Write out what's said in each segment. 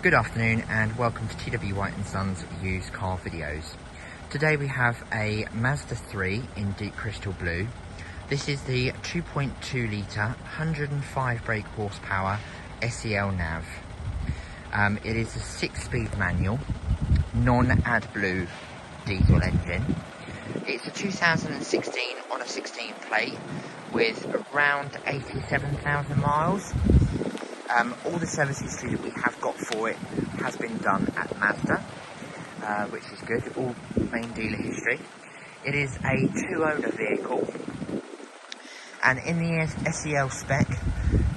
Good afternoon and welcome to T.W White Sons used car videos. Today we have a Mazda 3 in deep crystal blue. This is the 2.2 litre 105 brake horsepower SEL nav. It is a 6-speed manual, non-AdBlue diesel engine. It's a 2016 on a 16 plate with around 87,000 miles. All the service history that we have got for it has been done at Mazda, which is good, all main dealer history. It is a 2-owner vehicle, and in the SEL spec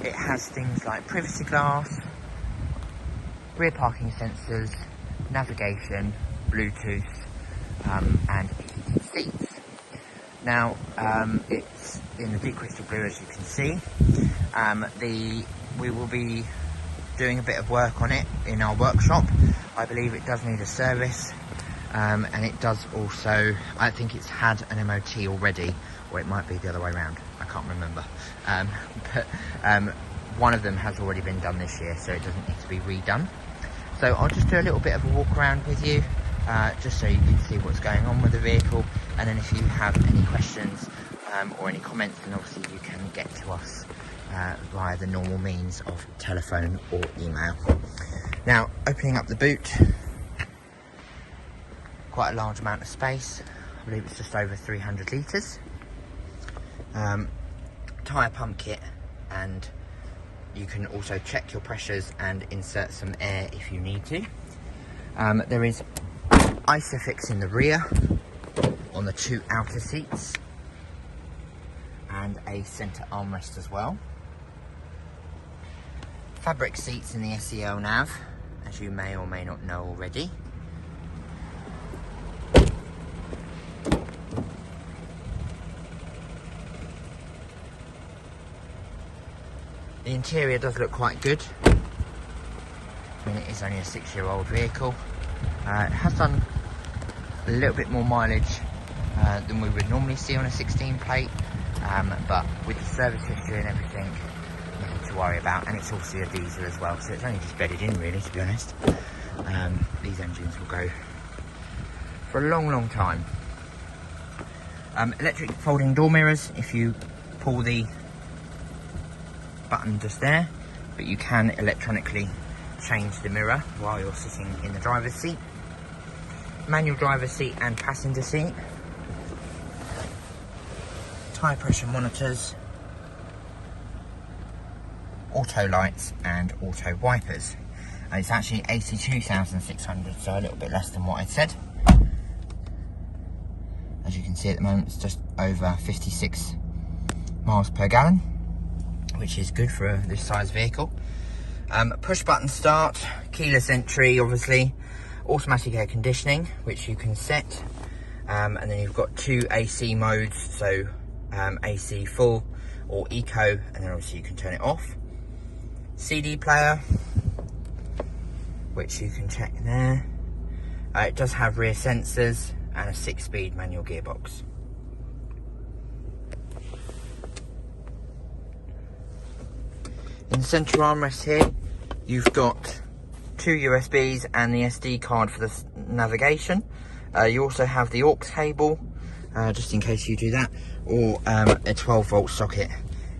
it has things like privacy glass, rear parking sensors, navigation, Bluetooth, and heated seats. Now, it's in the deep crystal blue, as you can see. We will be doing a bit of work on it in our workshop. I believe it does need a service, and it does also, I think it's had an MOT already, or it might be the other way around, I can't remember. But one of them has already been done this year, so it doesn't need to be redone. So I'll just do a little bit of a walk around with you, just so you can see what's going on with the vehicle, and then if you have any questions or any comments, then obviously you can get to us via the normal means of telephone or email. Now, opening up the boot, quite a large amount of space. I believe it's just over 300 litres. Tyre pump kit, and you can also check your pressures and insert some air if you need to. There is ISOFIX in the rear on the 2 outer seats, and a centre armrest as well. Fabric seats in the SEL nav, as you may or may not know already. The interior does look quite good. I mean, it is only a 6-year-old vehicle. It has done a little bit more mileage than we would normally see on a 16 plate, but with the service history and everything, nothing to worry about. And it's also a diesel as well, so it's only just bedded in, really, to be honest. These engines will go for a long time. Electric folding door mirrors if you pull the button just there, but you can electronically change the mirror while you're sitting in the driver's seat. Manual driver's seat and passenger seat. Tyre pressure monitors, auto lights and auto wipers. And it's actually 82,600, so a little bit less than what I said. As you can see at the moment, it's just over 56 miles per gallon, which is good for this size vehicle. Push button start, keyless entry obviously, automatic air conditioning which you can set, and then you've got 2 AC modes, so AC full or eco, and then obviously you can turn it off. CD player, which you can check there. It does have rear sensors and a 6-speed manual gearbox. In the centre armrest here, you've got 2 USBs and the SD card for the navigation. You also have the aux cable, just in case you do that, or a 12-volt socket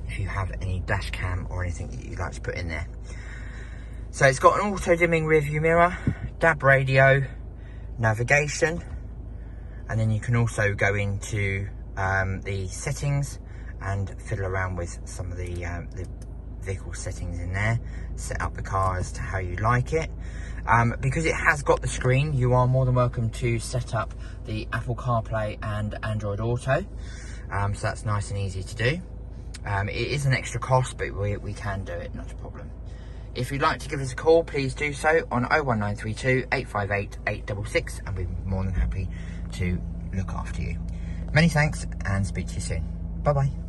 if you have any dash cam or anything that you'd like to put in there. So it's got an auto-dimming rear view mirror, DAB radio, navigation, and then you can also go into the settings and fiddle around with some of the vehicle settings in there, set up the car as to how you like it. Because it has got the screen, you are more than welcome to set up the Apple CarPlay and Android Auto, so that's nice and easy to do. It is an extra cost, but we can do it, not a problem. If you'd like to give us a call, please do so on 01932 858 866, and we'll be more than happy to look after you. Many thanks, and speak to you soon. Bye bye.